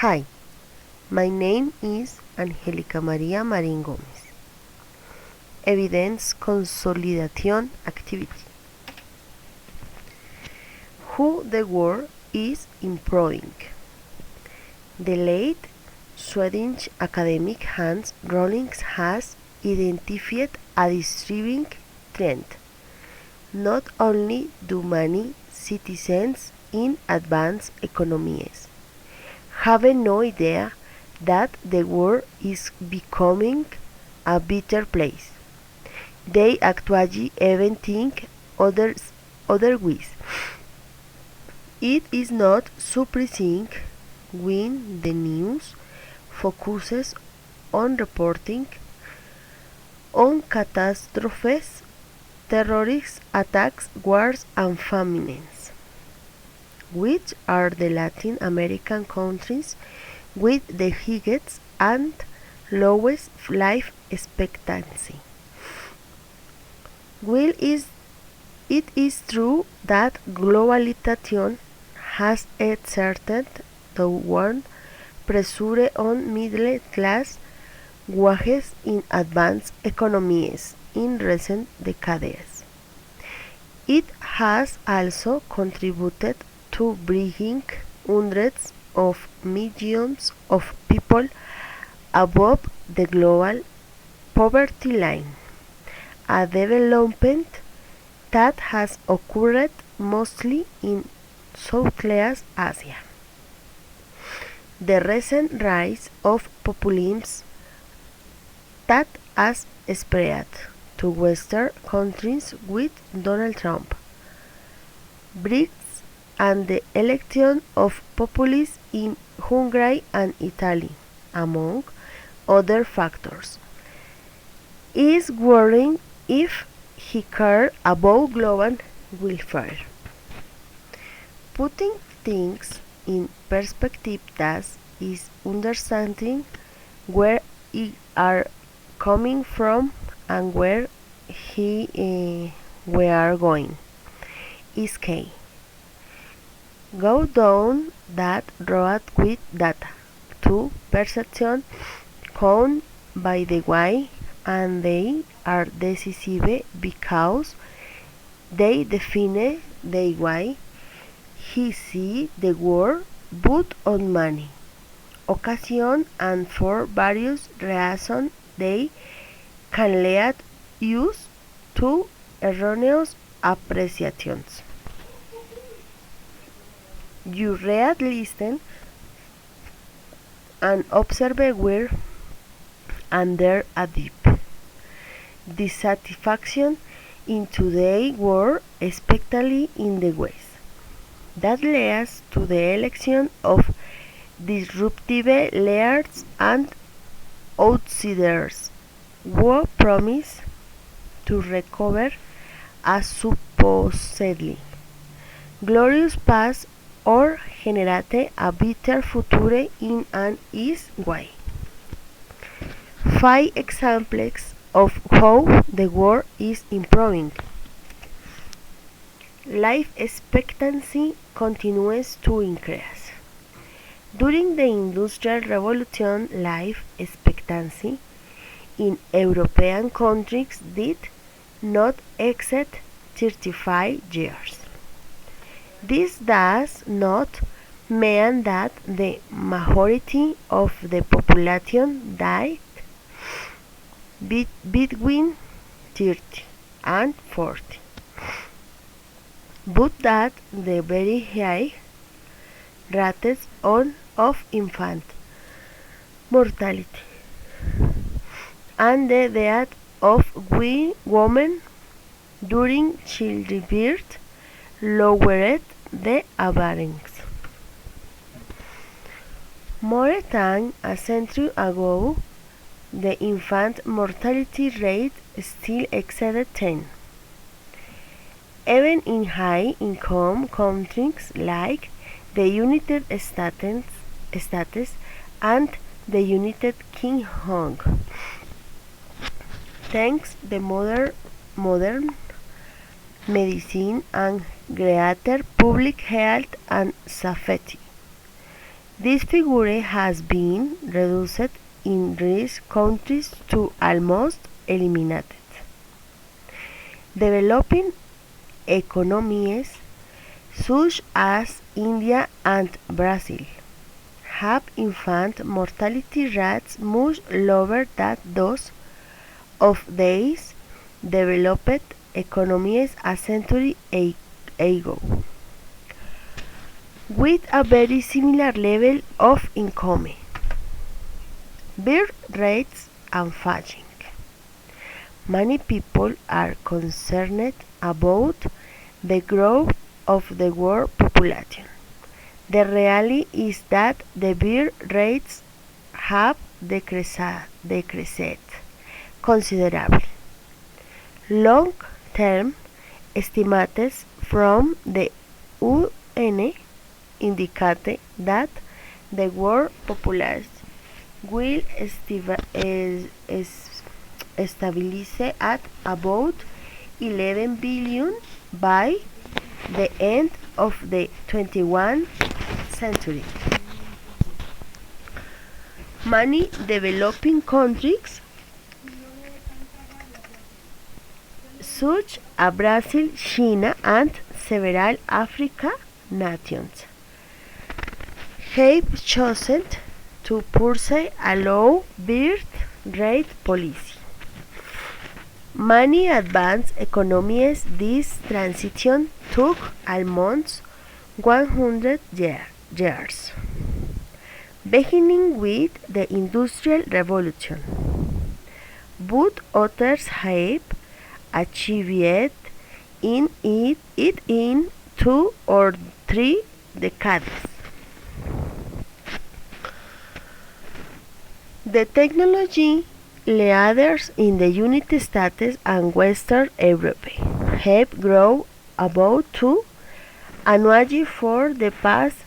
Hi, my name is Angelica Maria Marin Gomez. Evidence consolidation activity. Who the world is improving. The late Swedish academic Hans Rollings has identified a disturbing trend. Not only do many citizens in advanced economies have no idea that the world is becoming a better place, they actually even think otherwise. It is not surprising when the news focuses on reporting on catastrophes, terrorist attacks, wars and famines, which are the Latin American countries with the highest and lowest life expectancy. While it is true that globalization has exerted downward pressure on middle class wages in advanced economies in recent decades. It has also contributed to bringing hundreds of millions of people above the global poverty line, a development that has occurred mostly in Southeast Asia. The recent rise of populism that has spread to Western countries with Donald Trump, Brexit, and the election of populists in Hungary and Italy, among other factors, is worrying if he cares about global welfare. Putting things in perspective thus is understanding where we are coming from and where we are going is key. Go down that road with data to perception count by the way, and they are decisive because they define the way he sees the world, but on many occasions and for various reasons they can lead us to erroneous appreciations. You read, listen, and observe where under a deep dissatisfaction in today's world, especially in the West, that leads to the election of disruptive leaders and outsiders who promise to recover a supposedly glorious past or generate a better future in an easy way. 5 examples of how the world is improving. Life expectancy continues to increase. During the Industrial Revolution, life expectancy in European countries did not exceed 35 years. This does not mean that the majority of the population died between 30 and 40, but that the very high rates of infant mortality and the death of women during childbirth lowered the average. More than a century ago, the infant mortality rate still exceeded 10. Even in high-income countries like the United States and the United Kingdom, thanks to modern medicine and greater public health and safety. This figure has been reduced in rich countries to almost eliminated. Developing economies such as India and Brazil have infant mortality rates much lower than those of these developed economies a century ago, with a very similar level of income, birth rates and aging. Many people are concerned about the growth of the world population. The reality is that the birth rates have decreased considerably. Long-term estimates from the UN indicate that the world population will stabilize at about 11 billion by the end of the 21st century. Many developing countries, such as Brazil, China, and several African nations, have chosen to pursue a low birth rate policy. Many advanced economies this transition took almost 100 years, beginning with the Industrial Revolution, but others have achieved it in 2 or 3 decades. The technology leaders in the United States and Western Europe have grown about 2 annually for the past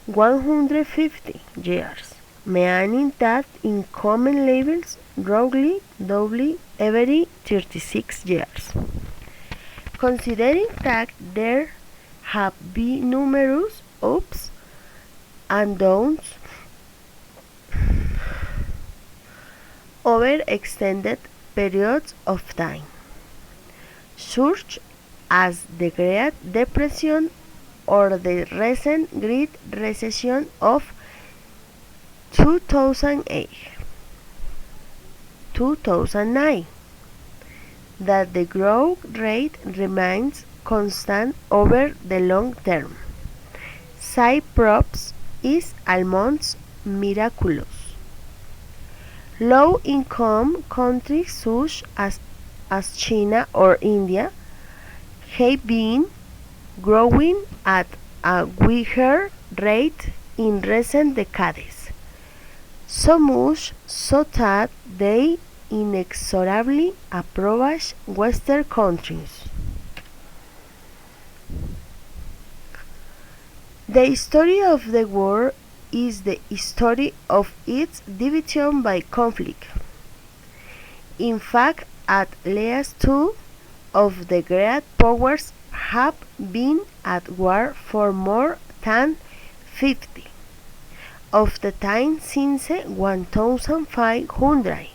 150 years, meaning that income levels roughly double every 36 years. Considering that there have been numerous ups and downs over extended periods of time, such as the Great Depression or the recent Great Recession of 2008-2009, that the growth rate remains constant over the long term. Cyprops is almost miraculous. Low-income countries such as China or India have been growing at a quicker rate in recent decades, so much so that they inexorably approach Western countries. The history of the world is the history of its division by conflict. In fact, at least 2 of the great powers have been at war for more than 50 of the time since 1500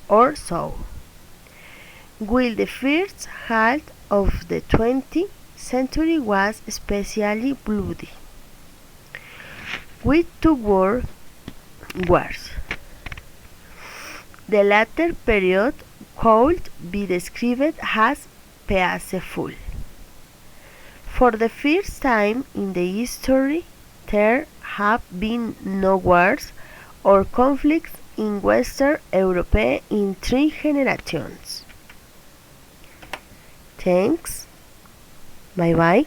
or so, while the first half of the 20th century was especially bloody, with 2 world wars. The latter period could be described as peaceful. For the first time in the history, there have been no wars or conflicts in Western Europe in 3 generations. Thanks. Bye bye.